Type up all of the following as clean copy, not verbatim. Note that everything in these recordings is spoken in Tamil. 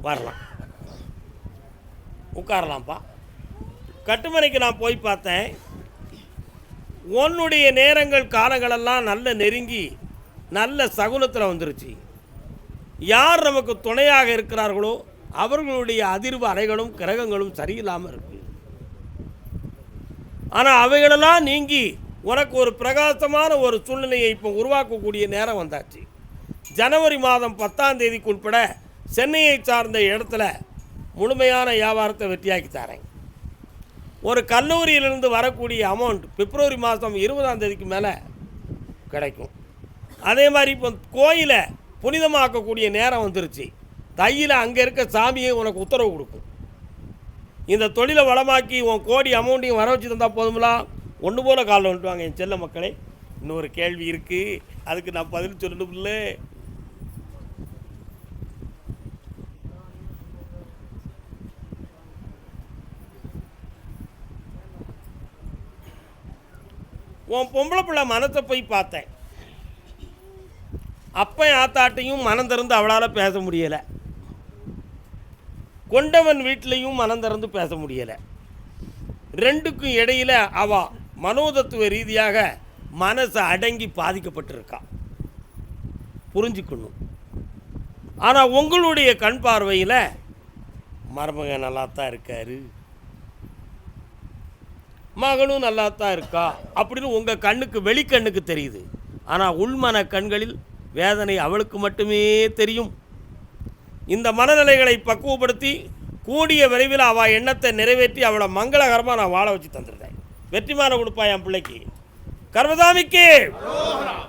வரலாம், உட்காரலாம்ப்பா. கட்டுமனைக்கு நான் போய் பார்த்தேன். உன்னுடைய நேரங்கள் காலங்களெல்லாம் நல்ல நெருங்கி நல்ல சகுனத்தில் வந்துருச்சு. யார் நமக்கு துணையாக இருக்கிறார்களோ அவர்களுடைய அதிர்வு அலைகளும் கிரகங்களும் சரியில்லாமல் இருக்கு. ஆனால் அவைகளெல்லாம் நீங்கி உனக்கு ஒரு பிரகாசமான ஒரு சூழ்நிலையை இப்போ உருவாக்கக்கூடிய நேரம் வந்தாச்சு. ஜனவரி மாதம் 10ஆம் தேதிக்கு உட்பட சென்னையை சார்ந்த இடத்துல முழுமையான வியாபாரத்தை வெற்றியாக்கி தரேன். ஒரு கல்லூரியிலிருந்து வரக்கூடிய அமௌண்ட் பிப்ரவரி மாதம் 20ஆம் தேதிக்கு மேலே கிடைக்கும். அதே மாதிரி இப்போ கோயிலை புனிதமாக்கக்கூடிய நேரம் வந்துருச்சு. தையில் அங்கே இருக்க சாமியை உனக்கு உத்தரவு கொடுக்கும். இந்த தொழிலை வளமாக்கி உன் கோடி அமௌண்ட்டையும் வர வச்சு தந்தால் போதுங்களா? ஒன்று போல் காலில் வந்துட்டுவாங்க. என் செல்ல மக்களே, இன்னொரு கேள்வி இருக்குது, அதுக்கு நான் பதில் சொல்லணும். இல்லை, உன் பொம்பளை பிள்ளை மனத்தை போய் பார்த்தேன். அப்போ ஆத்தாட்டையும் மனம் திறந்து அவளால் பேச முடியலை. கொண்டவன் வீட்டிலையும் மனம் திறந்து பேச முடியலை. ரெண்டுக்கும் இடையில் அவள் மனோதத்துவ ரீதியாக மனசை அடங்கி பாதிக்கப்பட்டிருக்கா. புரிஞ்சுக்கணும். ஆனால் உங்களுடைய கண் பார்வையில் மருமகன் நல்லாத்தான் இருக்காரு, மகனும் நல்லாத்தான் இருக்கா அப்படின்னு உங்கள் கண்ணுக்கு வெளிக்கண்ணுக்கு தெரியுது. ஆனால் உள்மன கண்களில் வேதனை அவளுக்கு மட்டுமே தெரியும். இந்த மனநிலைகளை பக்குவப்படுத்தி கூடிய விரைவில் அவள் எண்ணத்தை நிறைவேற்றி அவளை மங்களகரமாக நான் வாழ வச்சு தந்துருந்தேன். வெற்றிமான கொடுப்பா என் பிள்ளைக்கு. கர்மசாமிக்கு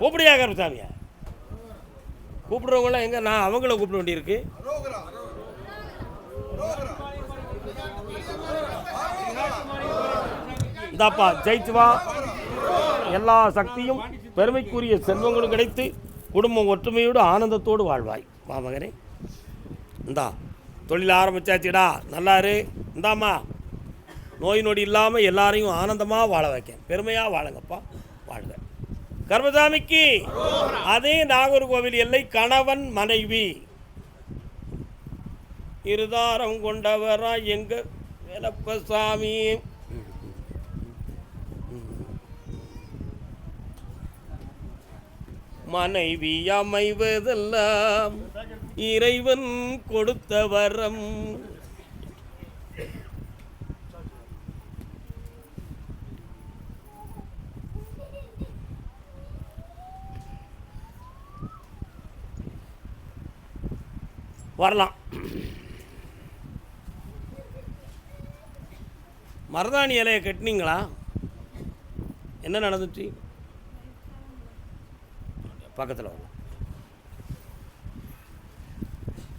கூப்பிடுயா. கர்மசாமியா கூப்பிடுறவங்களாம் எங்கே? நான் அவங்கள கூப்பிட வேண்டியிருக்கு. இந்தாப்பா ஜெயிச்சு வா. எல்லா சக்தியும் பெருமைக்குரிய செல்வங்களும் கிடைத்து குடும்பம் ஒற்றுமையோடு ஆனந்தத்தோடு வாழ்வாய். வா மகனே, இந்தா தொழில் ஆரம்பித்தாச்சுடா, நல்லாரு. இந்தாம்மா, நோய் நொடி இல்லாமல் எல்லாரையும் ஆனந்தமாக வாழ வைக்க பெருமையாக வாழுங்கப்பா, வாழ்க. கர்மசாமிக்கு அதே நாகர்கோவில் எல்லை கணவன் மனைவி இருதாரம் கொண்டவரா எங்க வேலப்பசாமி. மனைவி அமைவதெல்லாம் இறைவன் கொடுத்த வரம். வரலாம். மருதாணி இலையை கட்டினீங்களா? என்ன நடந்துச்சு? பக்கத்தில் வரலாம்.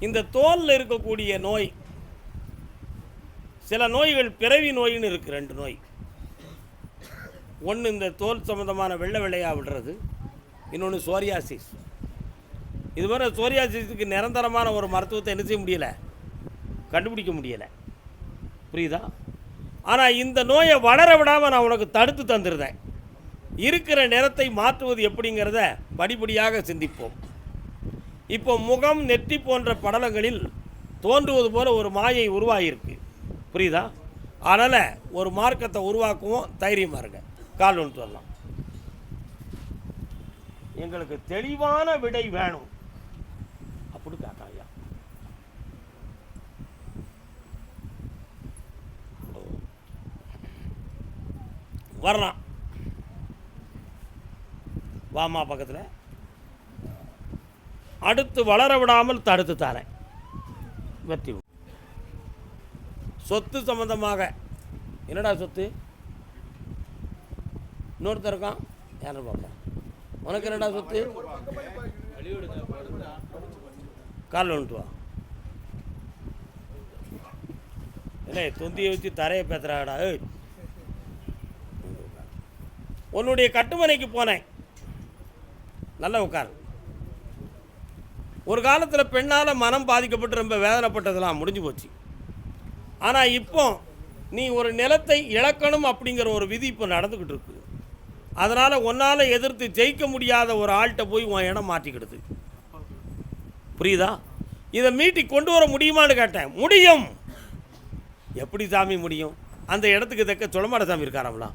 இந்த தோலில் இருக்கக்கூடிய நோய், சில நோய்கள் பிறவி நோயின்னு இருக்குது. 2 நோய். ஒன்று இந்த தோல் சம்மந்தமான வெள்ளை வெள்ளையாக விடுறது, இன்னொன்று சோரியாசிஸ். இது மாதிரி சோரியாசிஸுக்கு நிரந்தரமான ஒரு மருத்துவத்தை என்ன செய்ய முடியலை, கண்டுபிடிக்க முடியலை. புரியுதா? ஆனால் இந்த நோயை வளர விடாமல் நான் உனக்கு தடுத்து தந்துருந்தேன். இருக்கிற நிறத்தை மாற்றுவது எப்படிங்கிறத படிப்படியாக சிந்திப்போம். இப்போ முகம் நெற்றி போன்ற படலங்களில் தோன்றுவது போல் ஒரு மாயை உருவாகியிருக்கு. புரியுதா? அதனால் ஒரு மார்க்கத்தை உருவாக்குவோம். தைரியமாக இருங்க. கால் ஒன்று வரலாம். எங்களுக்கு தெளிவான விடை வேணும் அப்படி காட்டாயா. வரலாம். வாமா பக்கத்தில். அடுத்து வளர விடாமல் தடுத்து தாரேன். வெற்றி. சொத்து சம்பந்தமாக என்னடா சொத்து? இன்னொருத்தர் இருக்கான், யாரும் பார்ப்பேன். உனக்கு என்னடா சொத்து? காலில் வந்துட்டு வா. இல்லை, தொந்தியை வச்சு தரையை பேசுகிறாடா. உன்னுடைய கட்டுமனைக்கு போனேன். நல்லா உட்கார். ஒரு காலத்தில் பெண்ணால் மனம் பாதிக்கப்பட்டு ரொம்ப வேதனைப்பட்டதெல்லாம் முடிஞ்சு போச்சு. ஆனால் இப்போ நீ ஒரு நிலத்தை இழக்கணும் அப்படிங்கிற ஒரு விதி இப்போ நடந்துக்கிட்டு இருக்குது. அதனால் உன்னால் எதிர்த்து ஜெயிக்க முடியாத ஒரு ஆள்கிட்ட போய் உன் இடம் மாற்றிக்கிடுது. புரியுதா? இதை மீட்டி கொண்டு வர முடியுமான்னு கேட்டேன். முடியும். எப்படி சாமி முடியும்? அந்த இடத்துக்கு தக்க சுடமாட சாமி இருக்காராங்களா?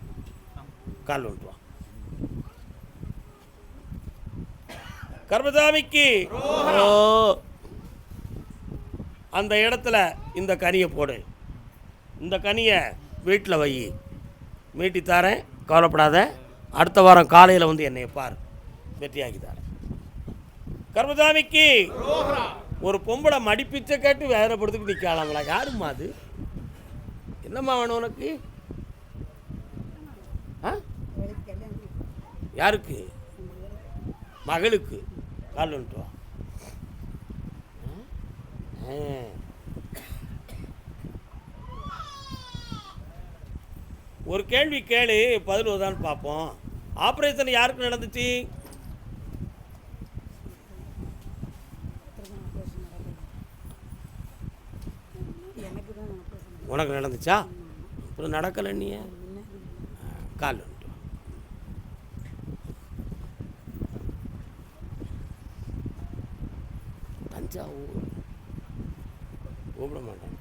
கால் வந்துட்டு வா. கர்மசாமிக்கு அந்த இடத்துல இந்த கனியை போடு. இந்த கனியை வீட்டில் வை. மீட்டி தாரேன், கவலைப்படாத. அடுத்த வாரம் காலையில் வந்து என்னை பார், வெற்றியாக்கி தரேன். கர்மசாமிக்கு ஒரு பொம்பளை மடிப்பிச்சை கேட்டு வேதனைப்படுத்துக்கு நிற்கலாங்களா? யாரும்மா அது? என்னம்மா வேணும் உனக்கு? யாருக்கு? மகளுக்கு. கால் வந்துட்டு வா. ஒரு கேள்வி கேளு, பதில் வருதான்னு பார்ப்போம். ஆப்ரேஷன் யாருக்கு நடந்துச்சு? உனக்கு நடந்துச்சா? அப்புறம் நடக்கலை. நீ கால் வந்துட்டு தஞ்சாவூர் கூப்பிட மாட்டேன்.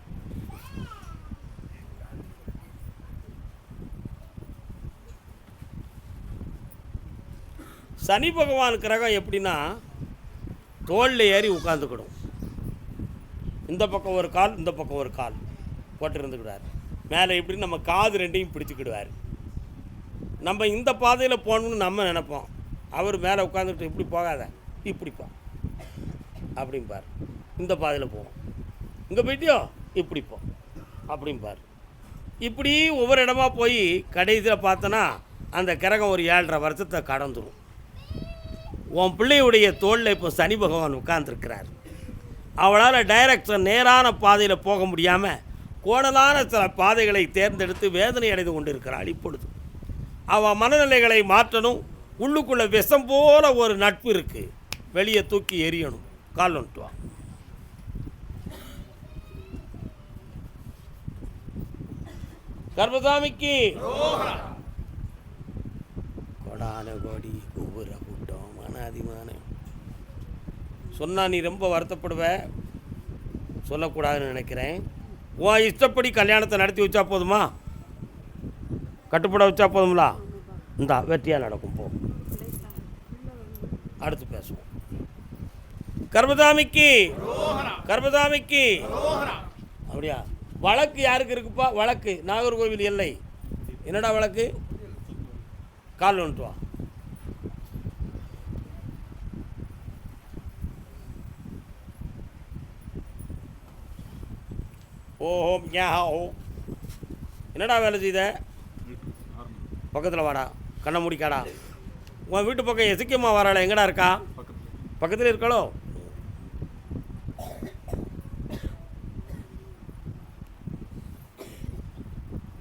சனி பகவான் கிரகம் எப்படின்னா தோளில் ஏறி உட்காந்துக்கிடும். இந்த பக்கம் ஒரு கால், இந்த பக்கம் ஒரு கால் போட்டு இருந்துக்கிடுவார். மேலே இப்படி நம்ம காது ரெண்டையும் பிடிச்சிக்கிடுவார். நம்ம இந்த பாதையில் போகணும்னு நம்ம நினைப்போம். அவர் மேலே உட்காந்துக்கிட்டு இப்படி போகாத, இப்படிப்பா அப்படிம்பார். இந்த பாதையில் போவோம். இங்கே போயிட்டியோ, இப்படிப்போ அப்படிம்பார். இப்படி ஒவ்வொரு இடமா போய் கடைசியில் பார்த்தோன்னா அந்த கிரகம் ஒரு 7.5 வருஷத்தை கடந்துடும். உன் பிள்ளையுடைய தோளில் இப்போ சனி பகவான் உட்கார்ந்துருக்கிறார். அவளால் டைரக்ஷன் நேரான பாதையில் போக முடியாமல் கோணலான சில பாதைகளை தேர்ந்தெடுத்து வேதனை அடைந்து கொண்டு இருக்கிறாள். இப்பொழுது அவன் மனநிலைகளை மாற்றணும். உள்ளுக்குள்ளே விஷம் போல ஒரு நட்பு இருக்குது, வெளியே தூக்கி எரியணும். கால் வந்துட்டு வா. கர்மசாமிக்கு கொடான கோடி ஒவ்வொரு கூட்டம் மனாதிமான சொன்னால் நீ ரொம்ப வருத்தப்படுவ, சொல்லக்கூடாதுன்னு நினைக்கிறேன். உன் இஷ்டப்படி கல்யாணத்தை நடத்தி வச்சா போதுமா? கட்டுப்பட வச்சா போதுங்களா? இந்தா வெற்றியாக நடக்கும். போ, அடுத்து பேசுவோம். கர்மசாமிக்கு கர்மசாமிக்கு அப்படியா? வழக்கு யாருக்கு இருக்குப்பா? வழக்கு நாகர்கோவில் எல்லை. என்னடா வழக்கு? கால் வந்துட்டு வா. ஓஹோம் ஞா ஓ. என்னடா வேலை செய்த? பக்கத்தில் வாடா, கண்ணை முடிக்காடா. உன் வீட்டு பக்கம் எசிக்கம்மா வராளா? எங்கடா இருக்கா? பக்கத்தில் இருக்காளோ?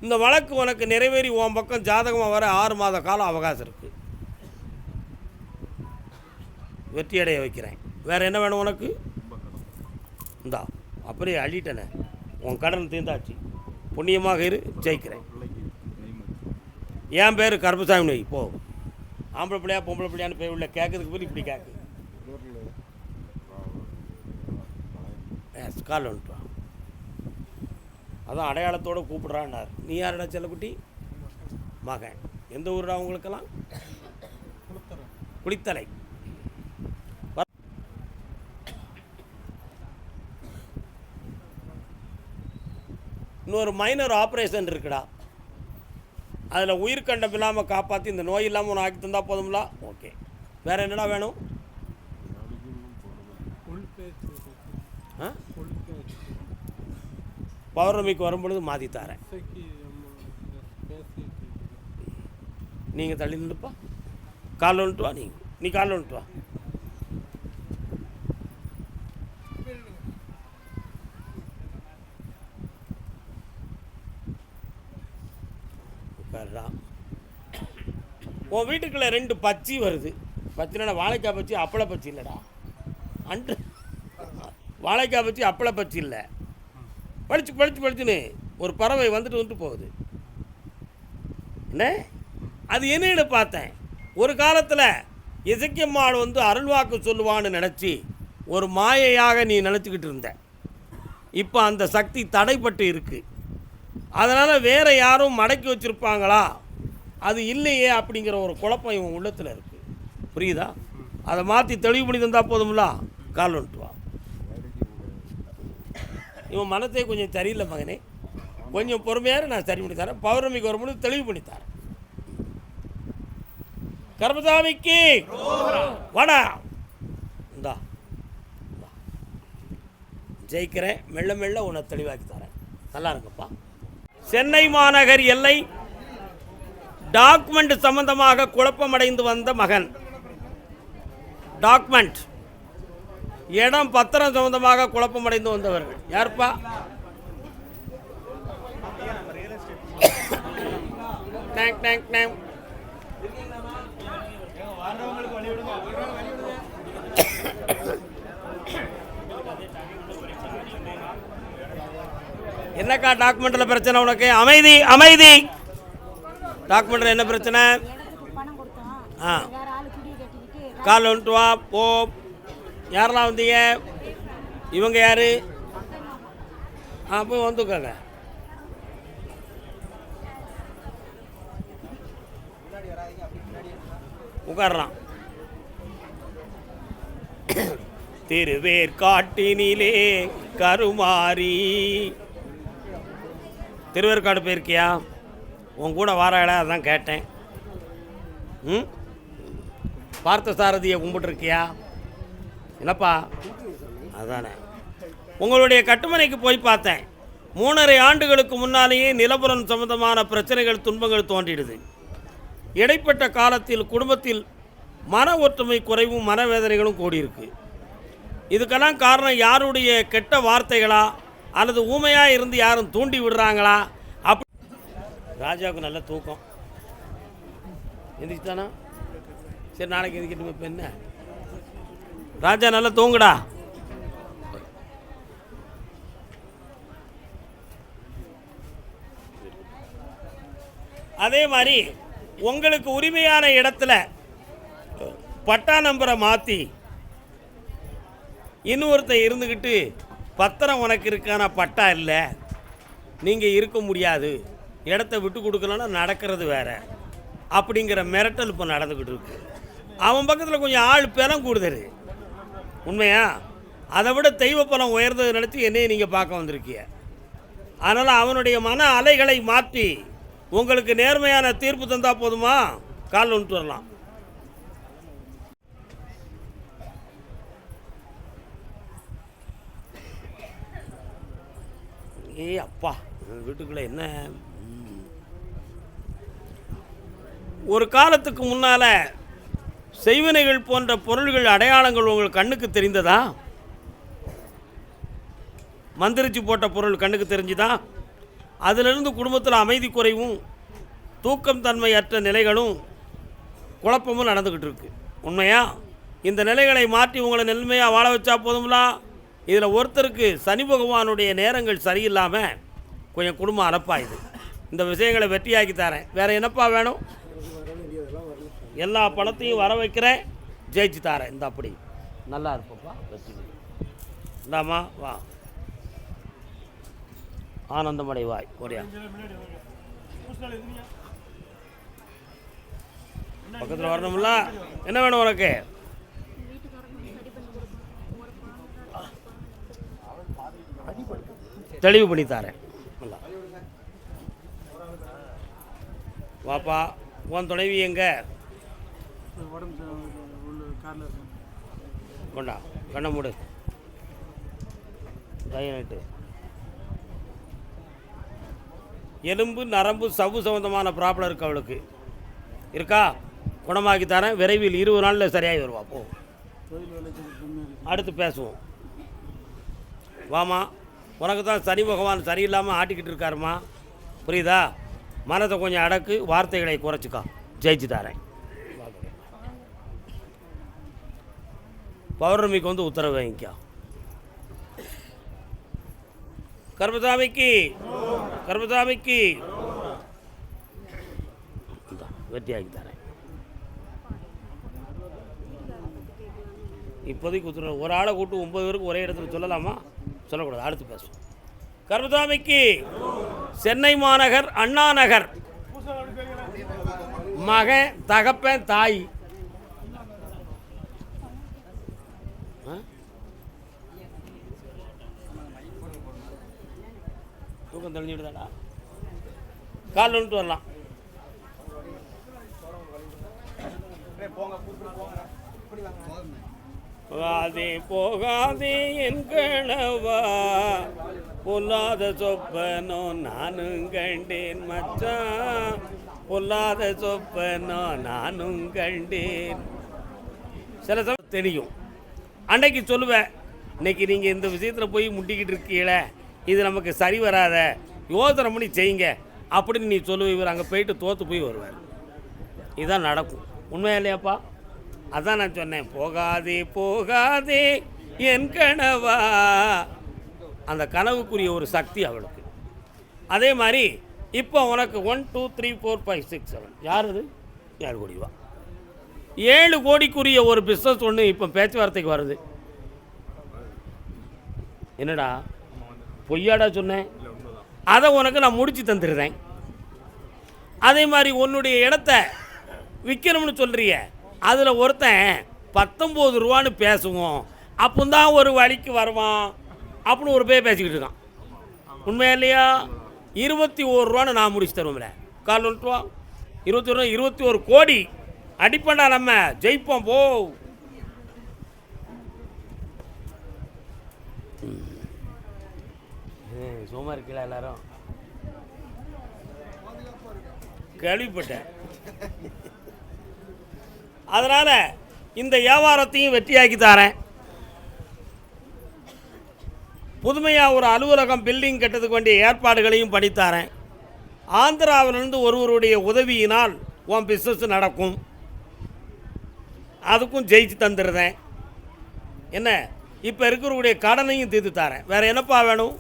இந்த வழக்கு உனக்கு நிறைவேறி உன் பக்கம் ஜாதகமாக வர 6 மாத காலம் அவகாசம் இருக்குது. வெற்றியடைய வைக்கிறேன். வேறு என்ன வேணும் உனக்கு? இந்தா அப்படியே அள்ளிட்டனே. உன் கடன் தீர்ந்தாச்சு. புண்ணியமாக இரு, ஜெயிக்கிறேன். என் பேர் கருப்பசாமி. நோய் போ. ஆம்பளை பிள்ளையா பொம்பளை பிள்ளையான்னு போய் உள்ள கேட்கறதுக்கு பேர் இப்படி கேட்கு. கால் வந்துட்டு வா. அதான் அடையாளத்தோடு கூப்பிட்றான்னார். நீ யாரடா செல்லக்குட்டி? மகன். எந்த ஊருடா உங்களுக்கெல்லாம்? குளித்தலை. இன்னொரு மைனர் ஆப்ரேஷன் இருக்குடா. அதில் உயிர்கண்டம் இல்லாமல் காப்பாற்றி இந்த நோய் இல்லாமல் ஒன்று ஆக்கி தந்தால் போதும்ல? ஓகே. வேறு என்னடா வேணும்? பௌர்ணமிக்கு வரும்பொழுது மாற்றி தரேன். நீங்கள் தள்ளி நின்றுப்பா. காலில் வந்துட்டு வா. நீ காலில் வந்துட்டு வா. உன் வீட்டுக்குள்ளே 2 பச்சி வருது. பச்சினா வாழைக்காய் பச்சி, அப்பளை பச்சி இல்லைடா. அன்று வாழைக்காய் பச்சி அப்பளை பச்சி இல்லை. பழிச்சுன்னு ஒரு பறவை வந்துட்டு போகுது. என்ன அது? என்னன்னு பார்த்தேன். ஒரு காலத்தில் இசைக்கம்மாள் வந்து அருள்வாக்கு சொல்லுவான்னு நினச்சி ஒரு மாயையாக நீ நினச்சிக்கிட்டு இருந்த. இப்போ அந்த சக்தி தடைப்பட்டு இருக்குது. அதனால் வேறு யாரும் மடக்கி வச்சுருப்பாங்களா, அது இல்லையே அப்படிங்கிற ஒரு குழப்பம் இவன் உள்ளத்தில் இருக்குது. புரியுதா? அதை மாற்றி தெளிவு பண்ணி தந்தால் போதும்ல. கால் வந்துட்டு வா. இவன் மனத்தை கொஞ்சம் சரியில்லை மகனே, கொஞ்சம் பொறுமையாக நான் சரி பண்ணி தரேன். பௌர்ணமிக்கு வரும்போது தெளிவு பண்ணி தரேன். கர்மசாமிக்கு வாடா, இந்தா ஜெயிக்கிறேன். மெல்ல மெல்ல உன்னை தெளிவாக்கி தரேன். நல்லா இருக்கப்பா. சென்னை மாநகர் எல்லை டாக்குமெண்ட் சம்பந்தமாக குழப்பமடைந்து வந்த மகன். டாக்குமெண்ட், இடம், பத்திரம் சம்பந்தமாக குழப்பமடைந்து வந்தவர்கள் யாருப்பா? டேங் டேங் டேங். என்னக்கா டாக்குமெண்ட்டில் பிரச்சனை உனக்கு? அமைதி அமைதி. டாக்குமெண்ட்டில் என்ன பிரச்சனை? ஆ, கால் வந்துட்டு வா போ. யாரெல்லாம் வந்தீங்க? இவங்க யார்? போய் வந்துக்கோங்க. உட்காரலாம். திருவேற்காட்டினிலே கருமாரி. திருவேற்காடு போயிருக்கியா? உன் கூட வாராடா, அதான் கேட்டேன். பார்த்த சாரதியை கும்பிட்டுருக்கியா? என்னப்பா அதானே. உங்களுடைய கட்டுமனைக்கு போய் பார்த்தேன். 3.5 ஆண்டுகளுக்கு முன்னாலேயே நிலபுரம் சம்பந்தமான பிரச்சனைகள், துன்பங்கள் தோன்றிடுது. இடைப்பட்ட காலத்தில் குடும்பத்தில் மன ஒற்றுமை குறைவும் மனவேதனைகளும் கூடியிருக்கு. இதுக்கெல்லாம் காரணம் யாருடைய கெட்ட வார்த்தைகளா அல்லது ஊமையாக இருந்து யாரும் தூண்டி விடுறாங்களா? அப்படி ராஜாவுக்கு நல்ல தூக்கம் எந்திரிச்சுதானா? சரி, நாளைக்கு எந்திரிக்கட்டும். இப்போ என்ன ராஜா நல்லா தூங்குடா. அதே மாதிரி உங்களுக்கு உரிமையான இடத்துல பட்டா நம்பரை மாற்றி இன்னொருத்த இருந்துக்கிட்டு பத்திரம் உனக்கு இருக்கான பட்டா இல்லை, நீங்கள் இருக்க முடியாது, இடத்த விட்டு கொடுக்கலன்னா நடக்கிறது வேற அப்படிங்கிற மிரட்டல் இப்போ நடந்துக்கிட்டு இருக்கு. அவன் பக்கத்தில் கொஞ்சம் ஆள் பலம் கூடுதல். உண்மையா? அதை விட தெய்வ பலம் உயர்ந்தது நினச்சி என்னையை நீங்கள் பார்க்க வந்திருக்கீங்க. அதனால் அவனுடைய மன அலைகளை மாற்றி உங்களுக்கு நேர்மையான தீர்ப்பு தந்தால் போதுமா? கால் வந்துட்டு வரலாம். அப்பா வீட்டுக்குள்ளே என்ன? ஒரு காலத்துக்கு முன்னால் செய்வினைகள் போன்ற பொருள்கள், அடையாளங்கள் உங்கள் கண்ணுக்கு தெரிந்ததா? மந்திரிச்சு போட்ட பொருள் கண்ணுக்கு தெரிஞ்சுதா? அதிலிருந்து குடும்பத்தில் அமைதி குறைவும் தூக்கம் தன்மையற்ற நிலைகளும் குழப்பமும் நடந்துக்கிட்டு இருக்கு. உண்மையா? இந்த நிலைகளை மாற்றி உங்களை நெல்மையாக வாழ வச்சா போதும்லா. இதில் ஒருத்தருக்கு சனி பகவானுடைய நேரங்கள் சரியில்லாமல் கொஞ்சம் குடும்பம் அலப்பாயுது. இந்த விஷயங்களை வெற்றியாக்கி தரேன். வேறு என்னப்பா வேணும்? எல்லா பணத்தையும் வர வைக்கிறேன், ஜெயிச்சு தரேன். இந்த அப்படி நல்லா இருப்பப்பா. வெற்றி இந்தாம்மா வா, ஆனந்தமடைவாய். ஒரே பக்கத்தில் வரணும்ல. என்ன வேணும் உனக்கு? தெளிவு பண்ணி தரேன். நல்லா வாப்பா. உன் துணைவி எங்க? கொண்டா, கண்ணை மூடு. கையிட்டு எலும்பு நரம்பு சவ்வு சம்பந்தமான ப்ராப்ளம் இருக்குது அவளுக்கு. இருக்கா? குணமாக்கி தரேன். விரைவில் 20 நாளில் சரியாகி வருவா. போ, அடுத்து பேசுவோம். வாமா. உனக்கு தான் சனி பகவான் சரியில்லாமல் ஆட்டிக்கிட்டு இருக்காருமா. புரியுதா? மனத்தை கொஞ்சம் அடக்கு, வார்த்தைகளை குறைச்சிக்கா. ஜெயிச்சு தரேன். பௌர்ணமிக்கு வந்து உத்தரவு வாங்கிக்கா. கர்மசாமிக்கு கர்மசாமிக்கு வெற்றியாக்கி தரேன். இப்போதைக்கு கொடுத்துருவோம். ஒரு ஆளை கூட்டு 9 பேருக்கு ஒரே இடத்துல சொல்லலாமா? சொல்லக்கூடாது, அடுத்து பேசுவோம். கருப்பசாமிக்கு சென்னை மாநகர் அண்ணா நகர் மகன் தகப்பன் தாய் தூக்கம் தெளிஞ்சுடுதாடா, கால் வந்துட்டு வரலாம். போகாதே போகாதே என் கணவா, பொல்லாத சொப்பனோ நானும் கண்டேன் மச்சான், பொல்லாத சொப்பனோ நானும் கண்டேன். சில சமயம் தெரியும், அன்னைக்கு சொல்லுவேன், இன்னைக்கு நீங்கள் இந்த விஷயத்தில் போய் முட்டிக்கிட்டு இருக்கீங்களே, இது நமக்கு சரி வராத, யோசனை பண்ணி செய்யுங்க அப்படின்னு நீ சொல்லுவ. இவர் அங்கே போயிட்டு தோற்று போய் வருவார். இதுதான் நடக்கும். உண்மையா இல்லையாப்பா? அதான் நான் சொன்னேன், போகாதே போகாதே என் கனவா. அந்த கனவுக்குரிய ஒரு சக்தி அவளுக்கு. அதே மாதிரி இப்போ உனக்கு 1 2 3 4 5 6 7 யார் அது? 7 கோடி ரூபா. 7 கோடிக்குரிய ஒரு பிஸ்னஸ் ஒன்று இப்போ பேச்சுவார்த்தைக்கு வருது. என்னடா பொய்யாடா சொன்னேன்? அதை உனக்கு நான் முடிச்சு தந்துடுறேன். அதே மாதிரி உன்னுடைய இடத்த விற்கணும்னு சொல்கிறிய, அதில் ஒருத்தன் 19 ரூபான்னு பேசுவோம், அப்போ தான் ஒரு வழிக்கு வருவான் அப்படின்னு ஒரு பேர் பேசிக்கிட்டு இருக்கான். உண்மையா இல்லையா? 21 ரூபான்னு நான் முடிச்சு தருவோம்ல. கால் வந்துட்டு வா. 21 கோடி அடிப்பண்டா, நம்ம ஜெயிப்போம் போ. சும்மா இருக்கல எல்லாரும் கேள்விப்பட்டேன். அதனால் இந்த வியாபாரத்தையும் வெற்றியாக்கி தரேன். புதுமையாக ஒரு அலுவலகம் பில்டிங் கட்டுறதுக்கு வேண்டிய ஏற்பாடுகளையும் பண்ணித்தாரேன். ஆந்திராவிலிருந்து ஒருவருடைய உதவியினால் உன் பிஸ்னஸ் நடக்கும், அதுக்கும் ஜெயிச்சு தந்துடுறேன். என்ன, இப்போ இருக்கிறவருடைய கடனையும் தீர்த்து தரேன். வேறு என்னப்பா வேணும்?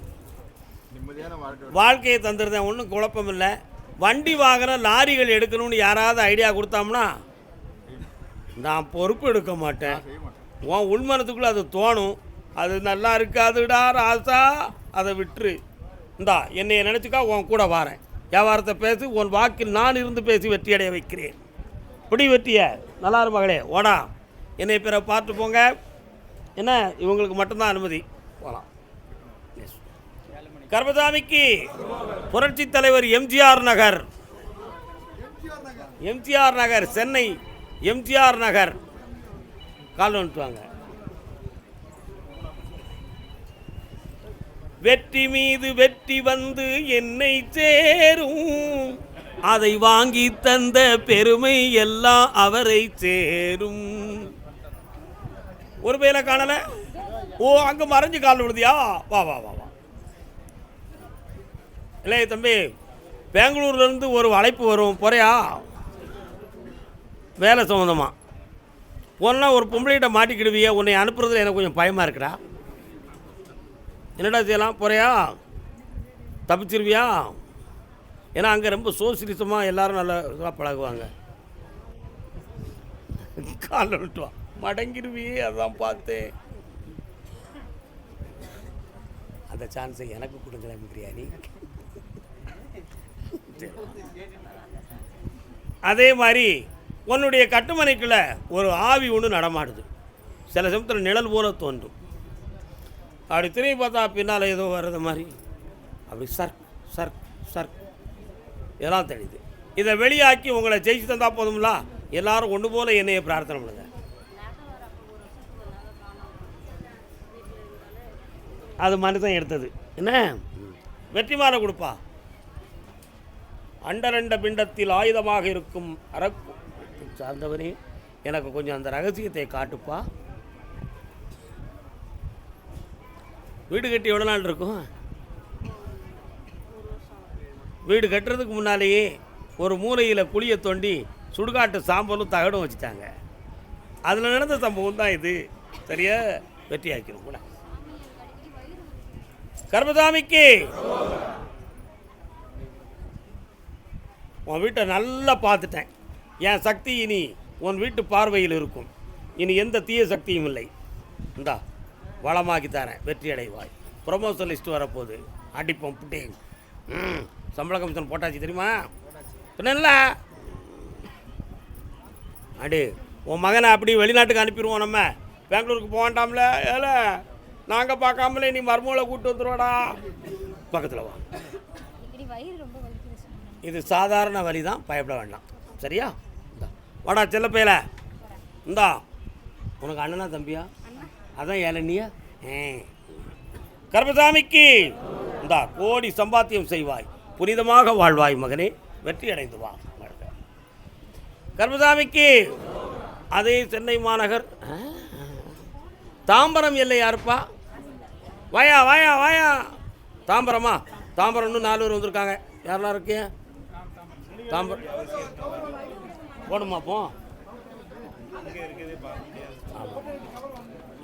வாழ்க்கையை தந்துடுறேன், ஒன்றும் குழப்பம் இல்லை. வண்டி வாங்குற லாரிகள் எடுக்கணும்னு யாராவது ஐடியா கொடுத்தோம்னா நான் பொறுப்பு எடுக்க மாட்டேன். உன் உள்மனத்துக்குள்ளே அது தோணும், அது நல்லா இருக்காதுடா ராசா, அதை விட்டுரு. இந்தா என்னைய நினச்சிக்கா, உன் கூட வாரேன், வியாபாரத்தை பேசி உன் வாக்கில் நான் இருந்து பேசி வெற்றி அடைய வைக்கிறேன். இப்படி வெற்றிய நல்லா இரு மகளே, ஓடா, என்னை பிற பார்த்து போங்க. என்ன, இவங்களுக்கு மட்டும்தான் அனுமதி, போகலாம். கருப்பசாமிக்கு புரட்சி தலைவர் எம்ஜிஆர் நகர், எம்ஜிஆர் நகர், சென்னை எம்ஜிஆர் நகர். கால் வந்துட்டுவாங்க. வெற்றி மீது வெற்றி வந்து என்னை சேரும், அதை வாங்கி தந்த பெருமை எல்லாம் அவரை சேரும். ஒரு பேரை காணல. ஓ, அங்க மறைஞ்சு கால் விடுதியா? வா வா வா வா. இல்லை தம்பி, பெங்களூர்லேருந்து ஒரு அழைப்பு வரும், போறியா? வேலை சம்மந்தமாக. ஒன்றா ஒரு பொம்பளைகிட்ட மாட்டிக்கிடுவிய, உன்னை அனுப்புறதுல எனக்கு கொஞ்சம் பயமாக இருக்குடா. என்னடா செய்யலாம், போறியா? தப்பிச்சிருவியா? ஏன்னா அங்கே ரொம்ப சோசியலிசமாக எல்லோரும் நல்லா பழகுவாங்க. காலில் விட்டுவா, மடங்கிடுவியே, அதான் பார்த்தேன். அந்த சான்ஸை எனக்கு கொடுங்களேன் பிரியாணி. அதே மாதிரி உன்னுடைய கட்டுமனைக்குள்ள ஒரு ஆவி ஒன்று நடமாடுது. சில சமயத்தில் நிழல் போல தோன்றும். அப்படி திரும்பி பார்த்தா பின்னால் ஏதோ வர்றது மாதிரி அப்படி சர்க் சர்க் சர்க் இதெல்லாம் தெரியுது. இதை வெளியாக்கி உங்களை ஜெயிச்சு தந்தா போதும்ல. எல்லாரும் ஒன்று போல என்னைய பிரார்த்தனை பண்ணுங்க. அது மனுஷன் எடுத்தது. என்ன வெற்றி மாலை கொடுப்பா. அண்டரண்ட பிண்டத்தில் ஆயுதமாக இருக்கும் அரக்கு சார்ந்தவனே, எனக்கு கொஞ்சம் அந்த ரகசியத்தை காட்டுப்பா. வீடு கட்டி எவ்வளோ நாள் இருக்கும்? வீடு கட்டுறதுக்கு முன்னாலேயே ஒரு மூலையில் குழியை தோண்டி சுடுகாட்டு சாம்பலும் தகடும் வச்சுட்டாங்க. அதில் நடந்த சம்பவம் தான் இது. சரியா? வெற்றியாக்கிறோம் கூட. கருப்பசாமிக்கு உன் வீட்டை நல்லா பார்த்துட்டேன். என் சக்தி இனி உன் வீட்டு பார்வையில் இருக்கும். இனி எந்த தீய சக்தியும் இல்லை. இந்தா வளமாக்கி தரேன், வெற்றி அடைவாய். ப்ரொமோஷன் லிஸ்ட் வரப்போகுது, அடிப்போம் புட்டேன். சம்பள கமிஷன் போட்டாச்சு தெரியுமா? பின்ன அடி உன் மகனை அப்படி வெளிநாட்டுக்கு அனுப்பிடுவோம். நம்ம பெங்களூருக்கு போக வேண்டாம்ல. ஏல நாங்கள் பார்க்காமலே நீ மருமகளை கூப்பிட்டு வந்துடுவாடா. பக்கத்தில் வா. இது சாதாரண வலி தான், பயப்பட வேண்டாம். சரியா? இந்தா வாடா செல்ல பையல. இந்தா உனக்கு அண்ணனா தம்பியா? அதான் ஏழனியா. கர்மசாமிக்கு இந்தா கோடி சம்பாத்தியம் செய்வாய், புனிதமாக வாழ்வாய் மகனே, வெற்றி அடைந்து வா. கர்மசாமிக்கு அதே சென்னை மாநகர் தாம்பரம் எல்லை யாருப்பா? வாயா வாயா வாயா. தாம்பரமா? தாம்பரம் இன்னும் 4 பேர் வந்திருக்காங்க. யாரெல்லாம் இருக்கு? தாம்பரம் போடுமா போ.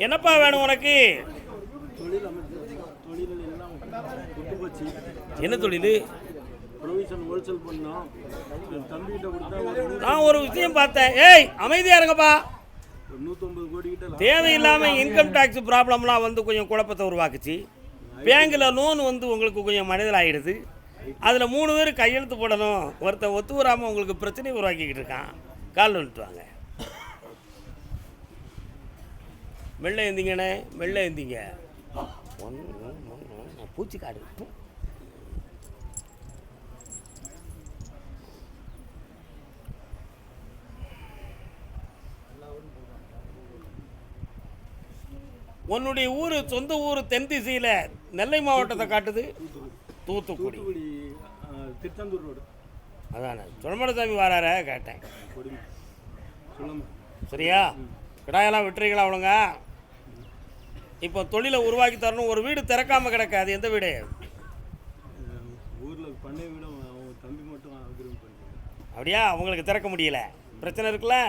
என்னப்பா வேணும் உனக்கு? என்ன தொழில்? நான் ஒரு விஷயம் பார்த்தேன். ஏய் அமைதியா இருங்கப்பா. தேவையில்லாமல் இன்கம் டேக்ஸ் ப்ராப்ளம்லாம் வந்து கொஞ்சம் குழப்பத்தை உருவாக்குச்சு. பேங்கில் லோன் வந்து உங்களுக்கு கொஞ்சம் மனிதல் ஆகிடுது. அதில் 3 பேர் கையெழுத்து போடணும். ஒருத்தன் ஒத்து வராமல் உங்களுக்கு பிரச்சனை உருவாக்கிக்கிட்டு இருக்கான். கால் வந்துட்டு வாங்க. மெல்ல எழுந்திங்கண்ணே, மெல்ல எழுந்திங்க. பூச்சிக்காடு. உன்னுடைய ஊர், சொந்த ஊர் தென் திசையில் நெல்லை மாவட்டத்தை காட்டுது. தூத்துக்குடி, திருச்செந்தூர் ரோடு. அதானே சுடமடசாமி வரார கேட்டேன். சரியா? கிடாயெல்லாம் விட்டுறீங்களா அவளுங்க? இப்போ தொழிலை உருவாக்கி தரணும். ஒரு வீடு திறக்காமல் கிடக்க, அது எந்த வீடு? ஊரில் பண்ணை வீடு. தம்பி மட்டும் அப்படியா? அவங்களுக்கு திறக்க முடியல, பிரச்சனை இருக்குல்ல.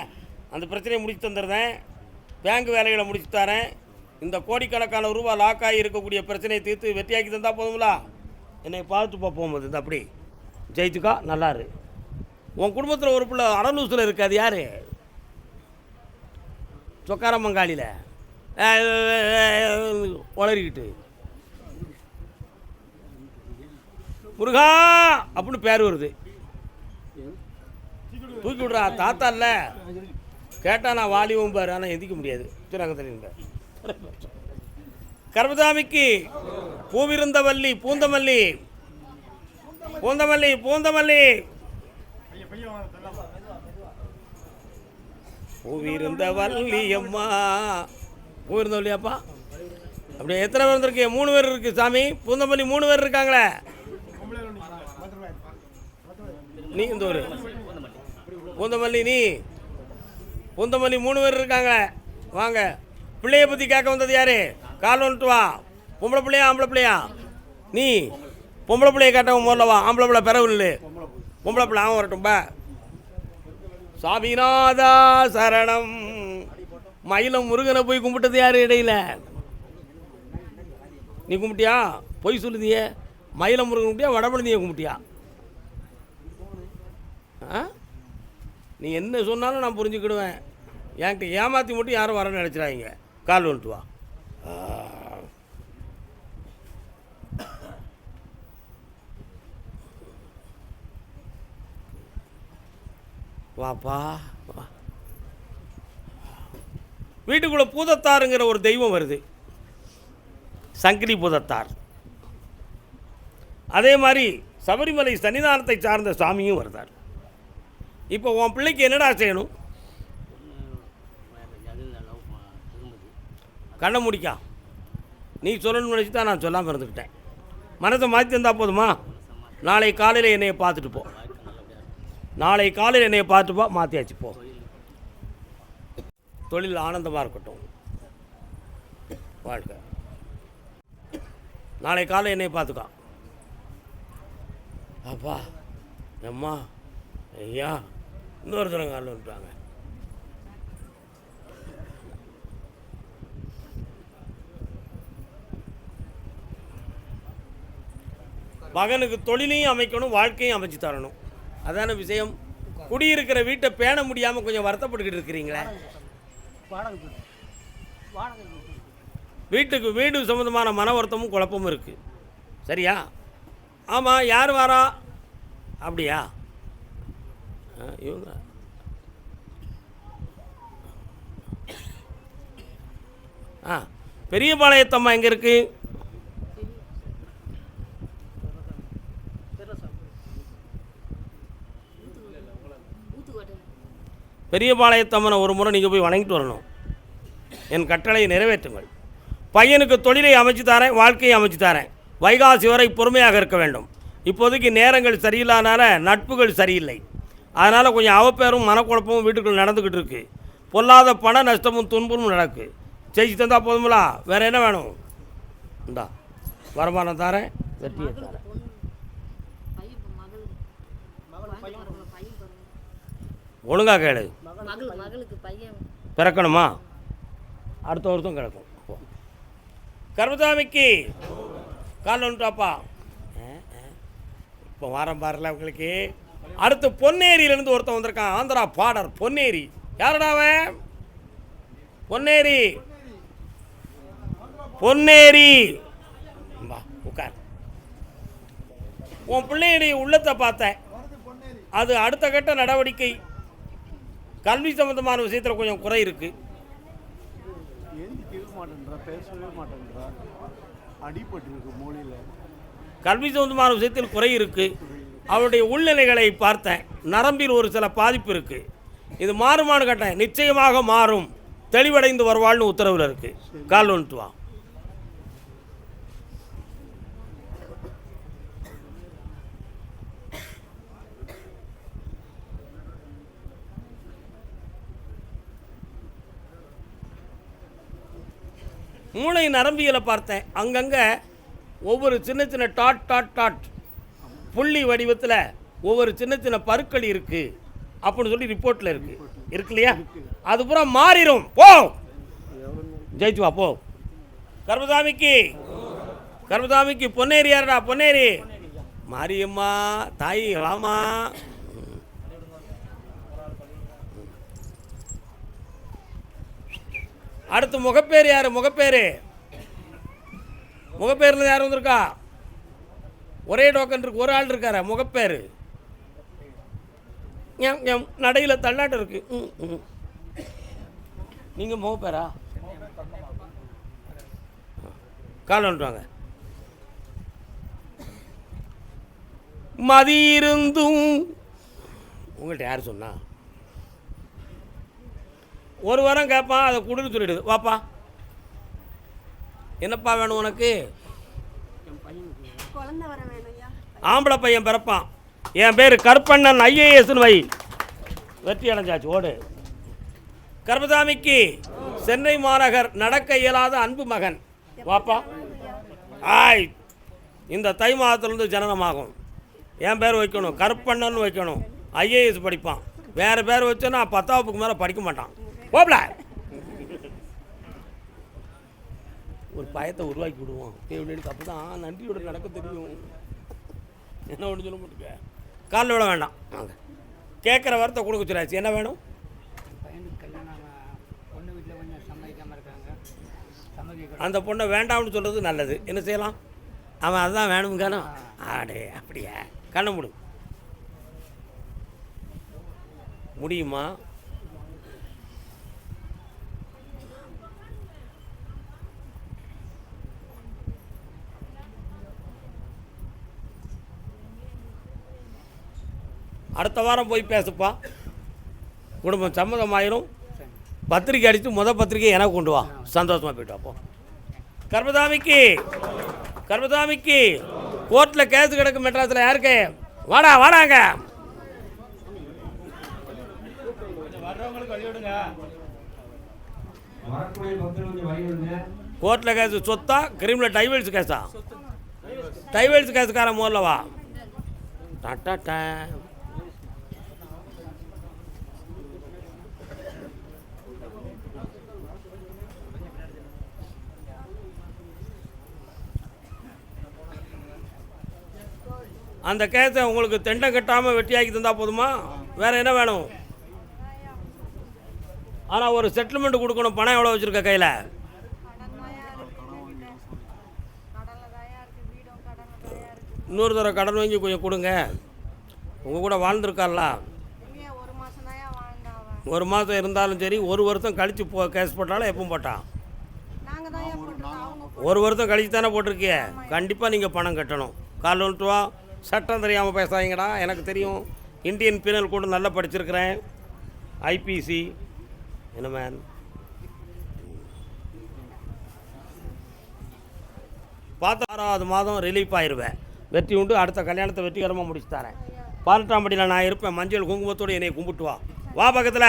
அந்த பிரச்சனையை முடிச்சு தந்துடுறேன். பேங்க் வேலைகளை முடிச்சு தரேன். இந்த கோடிக்கணக்கான ரூபா லாக்காகி இருக்கக்கூடிய பிரச்சனையை தீர்த்து வெற்றியாக்கி தந்தால் போதுங்களா? என்னை பார்த்துப்பா போகும்போது இந்த அப்படி ஜெயிச்சுக்கா. நல்லாரு. உன் குடும்பத்தில் ஒரு பிள்ளை அடலூசில் இருக்குது. அது யார்? சொக்காரமங்காலியில் வளரிக்கிட்டு முருகா அப்படின்னு பேர் வருது. தூக்கி விட்றா. தாத்தா இல்லை கேட்டால் நான் வாலிவும் பாரு, ஆனால் எந்திக்க முடியாது. திருநங்கத்தில் கர்மசாமிக்கு பூவிருந்த வள்ளி, பூந்தமல்லி, பூந்தமல்லி, பூந்தமல்லி, பூவிருந்த வள்ளி அம்மா. பூவிருந்த வள்ளியாப்பா. அப்படியே எத்தனை பேர் வந்திருக்கு? 3 பேர் இருக்கு சாமி. பூந்தமல்லி 3 பேர் இருக்காங்களே. நீ இந்த ஒரு பூந்தமல்லி, நீ பூந்தமல்லி 3 பேர் இருக்காங்களே. வாங்க. பிள்ளையை பற்றி கேட்க வந்தது யாரு? கால் வந்துட்டு வா. பொம்பளை பிள்ளையா ஆம்பளை பிள்ளையா? நீ பொம்பளை பிள்ளையை கேட்டவன் முதல்ல வா. ஆம்பளை பிள்ளை பிறவு இல்லை. பொம்பளை பிள்ளை அவன் வரட்டும்பா. சாமிநாதா சரணம். மயிலம் முருகனை போய் கும்பிட்டது யார் இடையில? நீ கும்பிட்டியா? பொய் சொல்லுதியே. மயிலம் முருகன் கும்பிட்டியா, வடபழனியை கும்பிட்டியா? நீ என்ன சொன்னாலும் நான் புரிஞ்சுக்கிடுவேன். என்கிட்ட ஏமாற்றி மட்டும் யாரும் வர நினச்சிடாதீங்க. கால் வந்துட்டு வா. வாப்பா வா. வீட்டுக்குள்ளே பூதத்தாருங்கிற ஒரு தெய்வம் வருது. சங்கிலி பூதத்தார். அதே மாதிரி சபரிமலை சன்னிதானத்தை சார்ந்த சாமியும் வருதார். இப்போ உன் பிள்ளைக்கு என்னடா செய்யணும்? கண்ணை முடிக்கா. நீ சொல்லணும்னு நினச்சி தான் நான் சொல்லாமல் இருந்துக்கிட்டேன். மனதை மாற்றி தந்தால் போதுமா? நாளை காலையில் என்னையை பார்த்துட்டு போ. நாளை காலையில் என்னையை பார்த்துட்டு போ. மாற்றியாச்சு போ. தொழில் ஆனந்தமாக இருக்கட்டும். வாழ்க்கை. நாளை காலை என்னையை பார்த்துக்கா. அப்பா அம்மா ஐயா இன்னொரு தரம் காலில் விட்டாங்க. மகனுக்கு தொழிலையும் அமைக்கணும், வாழ்க்கையும் அமைச்சு தரணும். அதான விஷயம். குடியிருக்கிற வீட்டை பேண முடியாமல் கொஞ்சம் வருத்தப்பட்டுக்கிட்டு இருக்கிறீங்களே. வீடு சம்மந்தமான மன வருத்தமும் குழப்பமும் இருக்குது. சரியா? ஆமாம், யார் வாரா? அப்படியா? இவங்க பெரியபாளையத்தம்மா எங்கே இருக்குது? பெரியபாளையத்தம்மனை ஒரு முறை நீங்கள் போய் வணங்கிட்டு வரணும். என் கட்டளையை நிறைவேற்றுங்கள். பையனுக்கு தொழிலை அமைச்சு தரேன், வாழ்க்கையை அமைச்சு தரேன். வைகாசி வரை பொறுமையாக இருக்க வேண்டும். இப்போதைக்கு நேரங்கள் சரியில்லாதனால நட்புகள் சரியில்லை. அதனால் கொஞ்சம் அவப்பேரும் மனக்குழப்பமும் வீட்டுக்குள் நடந்துக்கிட்டு இருக்குது. பொல்லாத பண நஷ்டமும் துன்பமும் நடக்கு. ஜெயிச்சு தந்தால் போதுங்களா? வேறு என்ன வேணும்? இந்தா வருமானம் தரேன், வெற்றியை தரேன். ஒழுங்காக கேளு. பிறக்கணுமா? அடுத்த வருஷம் கிடக்கும். கர்மசாமிக்கு கால் வந்துட்டாப்பா. இப்போ வாரம் பாருல உங்களுக்கு. அடுத்து பொன்னேரியிலேருந்து ஒருத்தன் வந்திருக்கான். ஆந்திரா பாடர் பொன்னேரி. யாருடா அவன்? பொன்னேரி வா உட்கார். உன் பிள்ளையுடைய உள்ளத்தை பார்த்தேன். அது அடுத்த கட்ட நடவடிக்கை. கல்வி சம்பந்தமான விஷயத்தில் கொஞ்சம் குறை இருக்கு. கல்வி சம்பந்தமான விஷயத்தில் குறை இருக்கு. அவருடைய உள்நிலைகளை பார்த்தேன். நரம்பில் ஒரு சில பாதிப்பு இருக்கு. இது மாறுமானு கேட்டேன். நிச்சயமாக மாறும், தெளிவடைந்து வருவாள்னு உத்தரவில் இருக்கு. கால் வந்துட்டு வா. மூளை நரம்பியலை பார்த்தேன். அங்கங்கே ஒவ்வொரு சின்ன சின்ன டாட் டாட் டாட் புள்ளி வடிவத்தில் ஒவ்வொரு சின்ன சின்ன பருக்கள் இருக்குது அப்படின்னு சொல்லி ரிப்போர்ட்டில் இருக்கு இல்லையா? அது பூரா மாறிடும். போ ஜெயிச்சு வா போ. கர்மசாமிக்கு பொன்னேரி யாருடா? பொன்னேரி மாரியம்மா தாய் வாமா. அடுத்து முகப்பேர் யார்? முகப்பேரில் யார் வந்திருக்கா? ஒரே டோக்கன் இருக்கு, ஒரு ஆள் இருக்கார. முகப்பேர் நடையில் தள்ளாட்டம் இருக்கு. நீங்கள் முகப்பேரா? கால் வந்துட்டாங்க. மதி இருந்தும் உங்கள்கிட்ட யார் சொன்னா? ஒரு வாரம் கேட்பான், அதை கொடுன்னு சொல்லிடுது. வாப்பா, என்னப்பா வேணும் உனக்கு? ஆம்பளை பையன் பிறப்பான். என் பேர் கருப்பண்ணன், ஐஏஎஸ்ன்னு வை. வெற்றி அடைஞ்சாச்சு, ஓடு. கர்மசாமிக்கு சென்னை மாநகர் நடக்க இயலாத அன்பு மகன். வாப்பா. ஆய், இந்த தை மாதத்துலேருந்து ஜனனமாகும். என் பேர் வைக்கணும், கருப்பண்ணன் வைக்கணும். ஐஏஎஸ் படிப்பான். வேறு பேர் வச்சோன்னா 10ஆம் வகுப்புக்கு மேலே படிக்க மாட்டான். போப்ல ஒரு பயத்தை உருவாக்கி விடுவோம். தேவைக்கு அப்போ தான் நன்றியோட நடக்க தெரியும். என்ன ஒன்று சொல்ல மாட்டேங்க. காலில் விட வேண்டாம். வாங்க, கேட்குற வார்த்தை கொடுக்க சொல்லாச்சு. என்ன வேணும்? அந்த பொண்ணை வேண்டாம்னு சொல்கிறது நல்லது. என்ன செய்யலாம்? அவன் அதுதான் வேணுங்கானோ. ஆடே அப்படியா? கண்ணை மூடு. முடியுமா? அடுத்த வாரம் போய் பேசுப்பா. குடும்பம் சம்மதமாயிரும். பத்திரிக்கை அடித்து பத்திரிக்கை எனக்கு கொண்டு வா. சந்தோஷமாக போய்ட்டு வாப்போம். கர்மசாமிக்கு கோர்ட்டில் கேஸ் கிடக்கு மெட்ராஸில். யாருக்கு? வாடாங்க. கோர்ட்டில் கேஸ் சொத்தா கிரிமினல் டைவல்ஸ் கேஸா? டைவல்ஸ் கேஸுக்கார முதல்ல வா. டாட்டா அந்த கேஸை உங்களுக்கு தெண்டம் கட்டாமல் வெட்டியாக்கி தந்தால் போதுமா? வேறு என்ன வேணும்? ஆனால் ஒரு செட்டில்மெண்ட் கொடுக்கணும். பணம் எவ்வளோ வச்சுருக்க கையில்? இன்னொரு தடவை கடன் வாங்கி கொஞ்சம் கொடுங்க. உங்கள் கூட வாழ்ந்துருக்கார்ல, ஒரு மாதம் இருந்தாலும் சரி, ஒரு வருஷம் கழித்து கேஸ் போட்டாலும் எப்போ போட்டான்? ஒரு வருஷம் கழிச்சு தானே போட்டிருக்கிய. கண்டிப்பாக நீங்கள் பணம் கட்டணும். கால் வந்துட்டு வா. சட்டம் தெரியாமல் பேசாதீங்கடா. எனக்கு தெரியும், இந்தியன் பீனல் கோடு நல்லா படிச்சிருக்கிறேன், ஐபிசி. என்ன மேன், பார்த்து 6வது மாதம் ரிலீஃப் ஆயிடுவேன். வெற்றி உண்டு. அடுத்த கல்யாணத்தை வெற்றிகரமாக முடிச்சு தரேன். 18 நான் இருப்பேன். மஞ்சள் குங்குமத்தோடு என்னை கும்பிட்டு வா. வா பக்கத்தில்.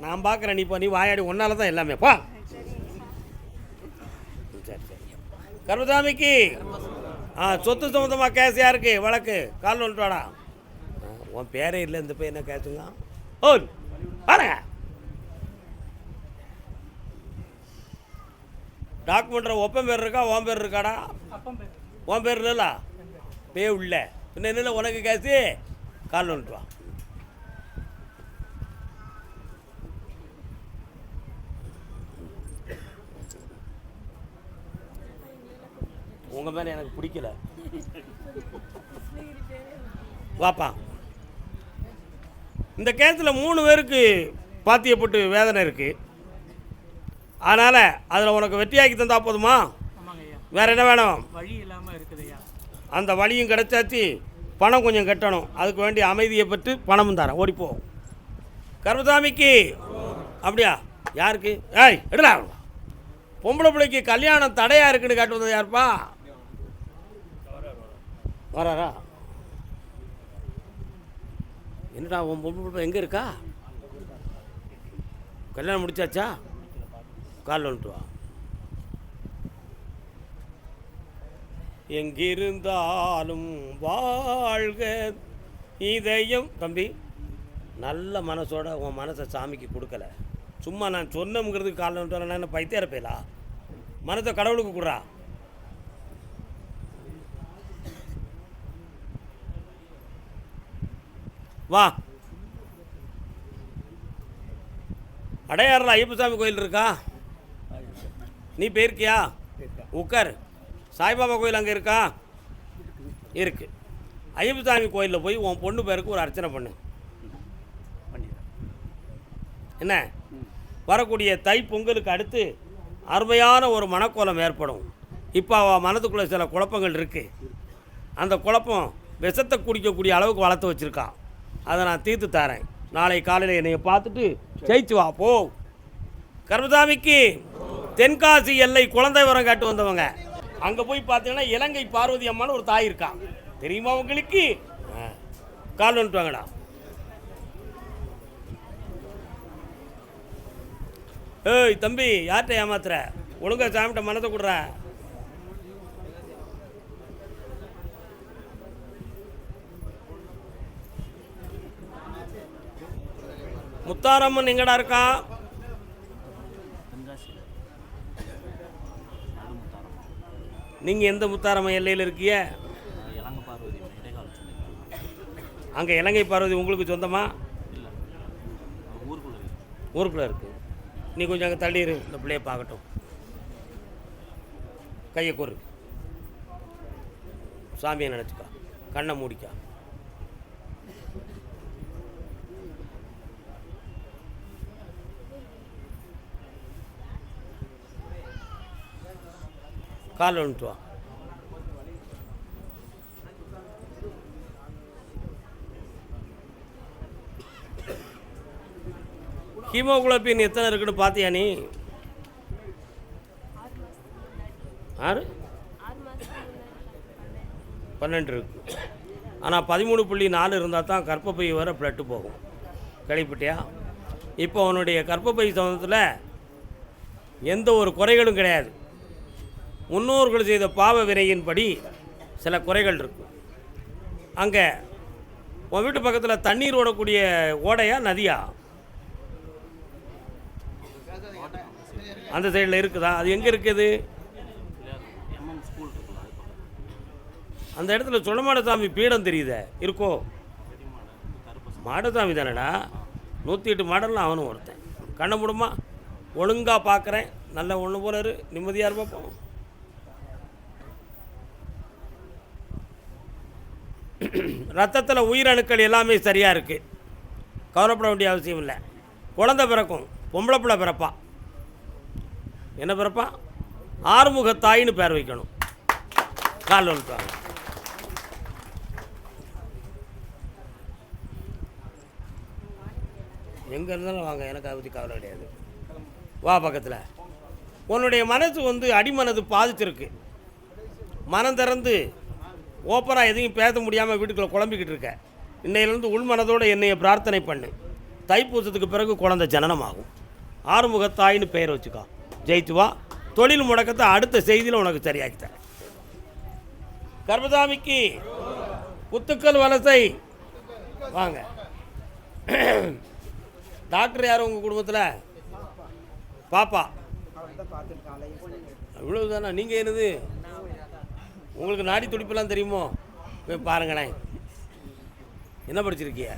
நான் பார்க்குறேன். நீ இப்போ நீ வாயாடி ஒன்றால் தான் எல்லாமே. பா. சரி சரி. கருமசாமிக்கு சொத்து சம்மந்தமாக கேஸ் யாருக்கு வழக்கு? கால் வந்துட்டு வாடா. உன் பேரே இல்லை, இந்த பேர் என்ன கேஸுங்க? ஓ பாருங்க. டாக்குமெண்ட்டில் ஒப்பம் பேர் இருக்கா, உன் பேர் இருக்காடா? உன் பேர் இல்லைல்ல, பே உள்ள பின்ன என்ன உனக்கு கேஸு? கால் வந்துட்டு வா. உங்கள் மேலே எனக்கு பிடிக்கல. வாப்பா. இந்த கேஸில் 3 பேருக்கு பாத்தியப்பட்டு வேதனை இருக்குது. அதனால் அதில் உனக்கு வெற்றியாக்கி தந்தா போதுமா? வேறு என்ன வேணும்? வழி இல்லாமல் இருக்குதுயா. அந்த வழியும் கிடைச்சாச்சு. பணம் கொஞ்சம் கட்டணும். அதுக்கு வேண்டிய அமைதியை பெற்று பணமும் தரேன். ஓடிப்போ. கருமசாமிக்கு. அப்படியா? யாருக்கு? ஏய் எடுடா. பொம்பளை பிள்ளைக்கு கல்யாணம் தடையாக இருக்குன்னு காட்டு வந்தது யாருப்பா? வராரா? என்னடா உன் பொம்பளை பிள்ளை எங்கே இருக்கா? கல்யாணம் முடிச்சாச்சா? கால் வந்துட்டு வா. எங்கிருந்தாலும் வாழ்க இதயம். தம்பி, நல்ல மனசோட உன் மனசை சாமிக்கு கொடுக்கல. சும்மா நான் சொன்னங்கிறதுக்கு கால் வந்துட்டு வரேன். என்ன பைத்தியார போயலா? மனத்தை கடவுளுக்கு கொடுறா. வா. அடையாறில் ஐயப்பசாமி கோயில் இருக்கா? நீ போயிருக்கியா? உட்கார். சாய்பாபா கோயில் அங்கே இருக்கா? இருக்கு. ஐயப்பசாமி கோயிலில் போய் உன் பொண்ணு பேருக்கு ஒரு அர்ச்சனை பண்ணு. என்ன, வரக்கூடிய தை பொங்கலுக்கு அடுத்து அருமையான ஒரு மனக்கோலம் ஏற்படும். இப்போ அவள் மனதுக்குள்ளே சில குழப்பங்கள் இருக்குது. அந்த குழப்பம் விஷத்தை குடிக்கக்கூடிய அளவுக்கு வளர்த்து வச்சுருக்கா. அதை நான் தீர்த்து தரேன். நாளை காலையில் என்னைய பார்த்துட்டு ஜெயிச்சு வா. போ. கருமசாமிக்கு தென்காசி எல்லை குழந்தை வரம் காட்டு வந்தவங்க. அங்கே போய் பார்த்தீங்கன்னா இலங்கை பார்வதி அம்மான்னு ஒரு தாய் இருக்கா. தெரியுமா உங்களுக்கு? கால் வந்துட்டு வாங்கடா. ஏய் தம்பி, யார்கிட்ட ஏமாத்துற? ஒழுங்கா சாமிட்ட மனத்தை கொடுற. முத்தாரம்மன் எங்கடா இருக்கா? நீங்கள் எந்த முத்தாரம்மன் எல்லையில் இருக்கிய? அங்கே இலங்கை பார்வதி உங்களுக்கு சொந்தமா? ஊருக்குள்ளே இருக்கு. நீ கொஞ்சம் அங்கே தள்ளிடு. இந்த பிள்ளைய பார்க்கட்டும். கையை கொரு. சாமியை நினச்சிக்கா. கண்ணை மூடிக்கா. கால் வந்துட்டு வா. ஹீமோகுளோபின் எத்தனை இருக்குன்னு பார்த்தியா நீ? 6 12 இருக்கு. ஆனால் 13.4 இருந்தால் தான் கர்ப்பப்பை வர பிளட்டு போகும். கேள்விப்பட்டியா? இப்போ அவனுடைய கர்ப்பப்பை சம்பந்தத்தில் எந்த ஒரு குறைகளும் கிடையாது. முன்னோர்கள் செய்த பாவ வினையின்படி சில குறைகள் இருக்கும். அங்கே உன் வீட்டு பக்கத்தில் தண்ணீர் ஓடக்கூடிய ஓடையா நதியா? அந்த சைடில் இருக்குதா? அது எங்கே இருக்குது? அந்த இடத்துல சுடமாடசாமி பீடம் தெரியுதே, இருக்கோ? மாடசாமி தானடா. 108 மாடல்லாம் அவனும் ஒருத்தன். கண்ணை மூடுமா? ஒழுங்காக பார்க்குறேன். நல்ல ஒன்று போல நிம்மதியாக இருப்போம். ரத்தத்தில் உயிரணுக்கள் எல்லாமே சரியாக இருக்குது, கவலைப்பட வேண்டிய அவசியம் இல்லை. குழந்தை பிறக்கும், பொம்பளை பிள்ளை பிறப்பா. என்ன பிறப்பா? ஆறுமுகத்தாயின்னு பேர் வைக்கணும். கால் வந்துட்டாங்க. எங்கே இருந்தாலும் வாங்க, எனக்கு அதை பற்றி கவலை கிடையாது. வா பக்கத்தில். உன்னுடைய மனசு அடிமனது பாதிச்சிருக்கு. மனம் திறந்து ஓப்பனாக எதையும் பேச முடியாமல் வீட்டுக்குள்ளே குழம்பிக்கிட்டு இருக்க. இன்னையிலேருந்து உள்மனதோடு என்னையை பிரார்த்தனை பண்ணு. தைப்பூசத்துக்கு பிறகு குழந்தை ஜனனமாகும். ஆறுமுகத்தாயின்னு பெயர் வச்சுக்கோ. ஜெயித்து வா. தொழில் முடக்கத்தை அடுத்த செய்தியில் உனக்கு சரியாக்கித்தரேன். கர்மசாமிக்கு குத்துக்கல் வலசை வாங்க. டாக்டர் யார் உங்கள் குடும்பத்தில்? பாப்பா. இவ்வளவு தானே? நீங்கள் என்னது, உங்களுக்கு நாடி துடிப்பெல்லாம் தெரியுமோ? போய் பாருங்களேன். என்ன படிச்சிருக்கீங்க?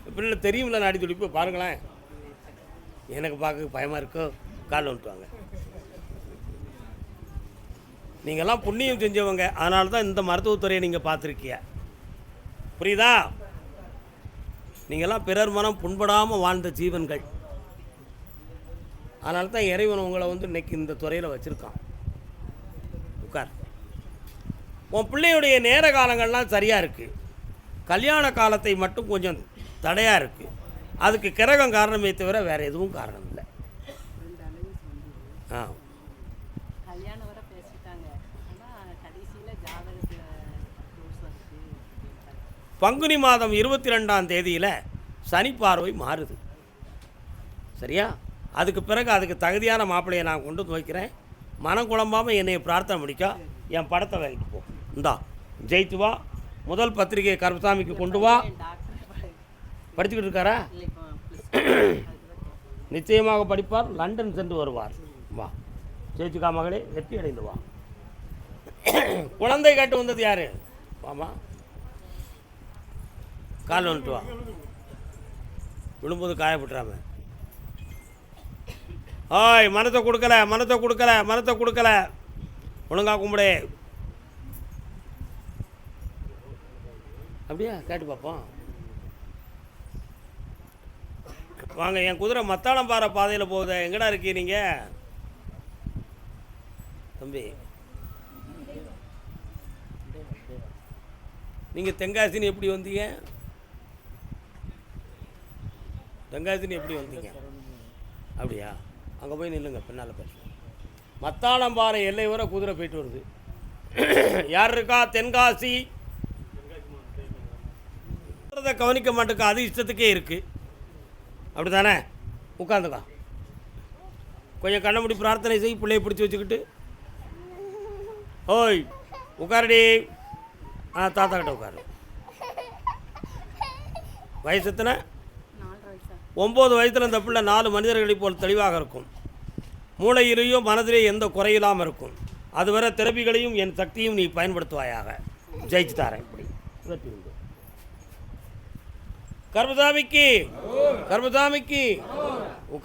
இப்படி தெரியுமில்ல நாடி துடிப்பு? பாருங்களேன். எனக்கு பார்க்க பயமாக இருக்கோ? கால் வந்துட்டுவாங்க. நீங்கள்லாம் புண்ணியம் செஞ்சவங்க, அதனால தான் இந்த மருத்துவத்துறையை நீங்கள் பார்த்துருக்கீங்க. புரியுதா? நீங்கள்லாம் பிறர் மனம் புண்படாமல் வாழ்ந்த ஜீவன்கள். அதனால தான் இறைவன் உங்களை இன்றைக்கி இந்த துறையில் வச்சுருக்கான். உட்கார். உன் பிள்ளையுடைய நேர காலங்கள்லாம் சரியாக இருக்குது. கல்யாண காலத்தை மட்டும் கொஞ்சம் தடையாக இருக்குது. அதுக்கு கிரகம் காரணமே தவிர வேறு எதுவும் காரணம் இல்லை. ஆ, பங்குனி மாதம் 22ஆம் தேதியில் சனி பார்வை மாறுது. சரியா? அதுக்கு பிறகு அதுக்கு தகுதியான மாப்பிள்ளையை நான் கொண்டு வைக்கிறேன். மனம் குழம்பாமல் என்னை பிரார்த்தனை முடிக்கா. என் படத்தை வாங்கிட்டு போ. இந்தா ஜெயித்து வா. முதல் பத்திரிகையை கருப்பசாமிக்கு கொண்டு வா. படிச்சுக்கிட்டு இருக்காரா? நிச்சயமாக படிப்பார். லண்டன் சென்று வருவார். வா ஜெயிச்சுக்கா மகளே, வெற்றி அடைந்து வா. குழந்தை கேட்டு வந்தது யாரு? வாமா, கால் வந்துட்டு வா. விழும்போது காயப்பட்டுறாம. ஓய், மனத்தை கொடுக்கல, மனத்தை கொடுக்கல, மனத்தை கொடுக்கல. ஒழுங்கா கும்பிடு. அப்படியா? கேட்டு பார்ப்போம். வாங்க. என் குதிரை மத்தாளம் பாறை பாதையில் போகுது. எங்கடா இருக்கீங்க நீங்கள் தம்பி? நீங்கள் தென்காசின்னு எப்படி வந்தீங்க? தென்காசின்னு எப்படி வந்தீங்க? அப்படியா? அங்கே போய் நில்லுங்க, பின்னால் பேசுவோம். மத்தாளம்பாறை எல்லை வரை குதிரை போயிட்டு வருது. யார் இருக்கா? தென்காசி கவனிக்க மாட்டேங்க. அது இஷ்டத்துக்கே இருக்குது. அப்படி தானே? உட்காந்துக்கா. கொஞ்சம் கண்ண மூடி பிரார்த்தனை செய். பிள்ளையை பிடிச்சி வச்சுக்கிட்டு. ஓய் உட்காரடி. தாத்தா கிட்ட உட்காரு. வயசு எத்தனை? 9 வயசில் இந்த பிள்ளை 4 மனிதர்களைப் போல் தெளிவாக இருக்கும். மூளையிலேயும் மனதிலே எந்த குறையில்லாமல் இருக்கும். அதுவரை திறப்பிகளையும் என் சக்தியும் நீ பயன்படுத்துவாயாக. ஜெயிச்சு தாரேன். இப்படி வெற்றி உண்டு. கர்மசாமிக்கு, கர்மசாமிக்கு உட்கார்.